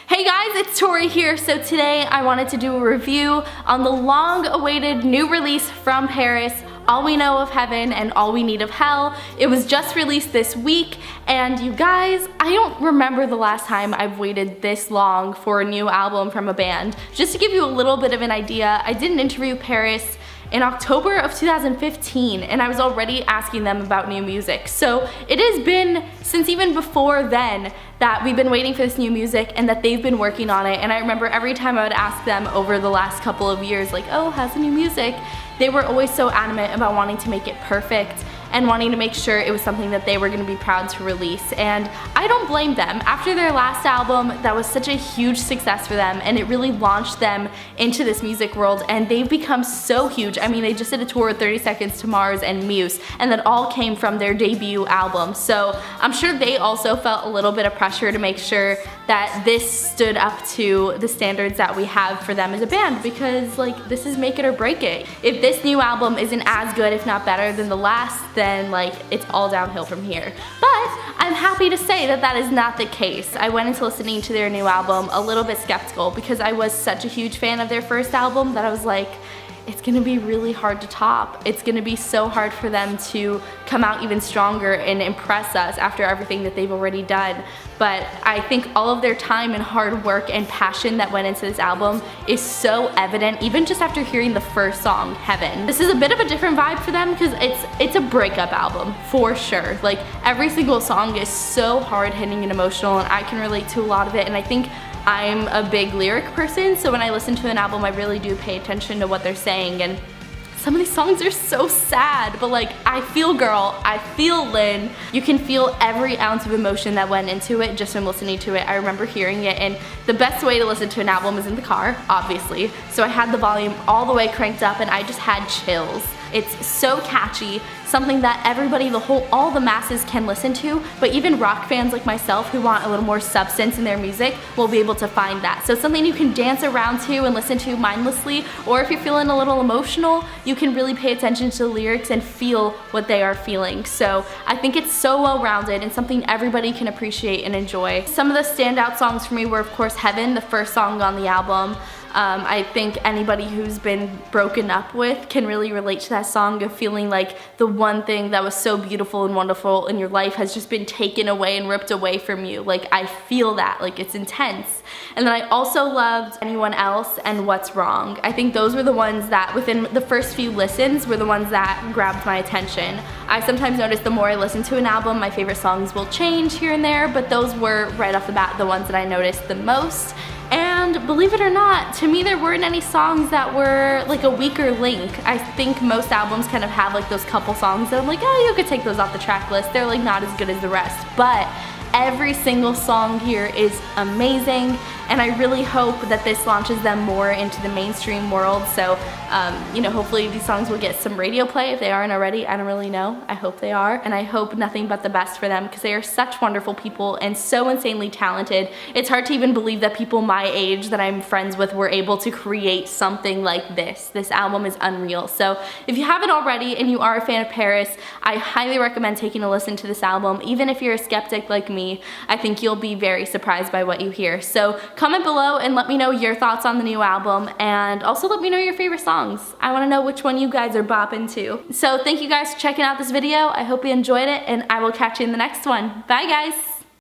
Hey guys, it's Tori here. So today I wanted to do a review on the long-awaited new release from PVRIS, All We Know of Heaven and All We Need of Hell. It was just released this week, and you guys, I don't remember the last time I've waited this long for a new album from a band. Just to give you a little bit of an idea, I did an interview with PVRIS in October of 2015, and I was already asking them about new music. So it has been since even before then that we've been waiting for this new music and that they've been working on it. And I remember every time I would ask them over the last couple of years, like, oh, how's the new music? They were always so adamant about wanting to make it perfect and wanting to make sure it was something that they were going to be proud to release. And I don't blame them. After their last album, that was such a huge success for them, and it really launched them into this music world, and they've become so huge. I mean, they just did a tour with 30 Seconds to Mars and Muse, and that all came from their debut album. So I'm sure they also felt a little bit of pressure to make sure that this stood up to the standards that we have for them as a band, because like, this is make it or break it. If this new album isn't as good, if not better than the last, then like, it's all downhill from here. But I'm happy to say that that is not the case. I went into listening to their new album a little bit skeptical because I was such a huge fan of their first album that I was like, it's gonna be really hard to top. It's gonna be so hard for them to come out even stronger and impress us after everything that they've already done. But I think all of their time and hard work and passion that went into this album is so evident, even just after hearing the first song, Heaven. This is a bit of a different vibe for them because it's a breakup album, for sure. Like, every single song is so hard-hitting and emotional, and I can relate to a lot of it, and I think I'm a big lyric person, so when I listen to an album, I really do pay attention to what they're saying, and some of these songs are so sad, but like, I feel Girl, I feel Lynn. You can feel every ounce of emotion that went into it just from listening to it. I remember hearing it, and the best way to listen to an album is in the car, obviously. So I had the volume all the way cranked up, and I just had chills. It's so catchy, something that everybody, all the masses can listen to, but even rock fans like myself who want a little more substance in their music will be able to find that. So it's something you can dance around to and listen to mindlessly, or if you're feeling a little emotional, you can really pay attention to the lyrics and feel what they are feeling. So I think it's so well-rounded and something everybody can appreciate and enjoy. Some of the standout songs for me were, of course, Heaven, the first song on the album. I think anybody who's been broken up with can really relate to that song of feeling like the one thing that was so beautiful and wonderful in your life has just been taken away and ripped away from you. Like, I feel that, like, it's intense. And then I also loved Anyone Else and What's Wrong. I think those were the ones that within the first few listens were the ones that grabbed my attention. I sometimes notice the more I listen to an album, my favorite songs will change here and there, but those were right off the bat the ones that I noticed the most. And believe it or not, to me there weren't any songs that were like a weaker link. I think most albums kind of have like those couple songs that I'm like, oh, you could take those off the track list. They're like not as good as the rest. But every single song here is amazing, and I really hope that this launches them more into the mainstream world. So, you know, hopefully these songs will get some radio play if they aren't already. I don't really know. I hope they are, and I hope nothing but the best for them because they are such wonderful people and so insanely talented. It's hard to even believe that people my age that I'm friends with were able to create something like this. This album is unreal. So if you haven't already and you are a fan of PVRIS, I highly recommend taking a listen to this album. Even if you're a skeptic like me, I think you'll be very surprised by what you hear. So comment below and let me know your thoughts on the new album, and also let me know your favorite songs. I want to know which one you guys are bopping to. So thank you guys for checking out this video. I hope you enjoyed it, and I will catch you in the next one. Bye guys!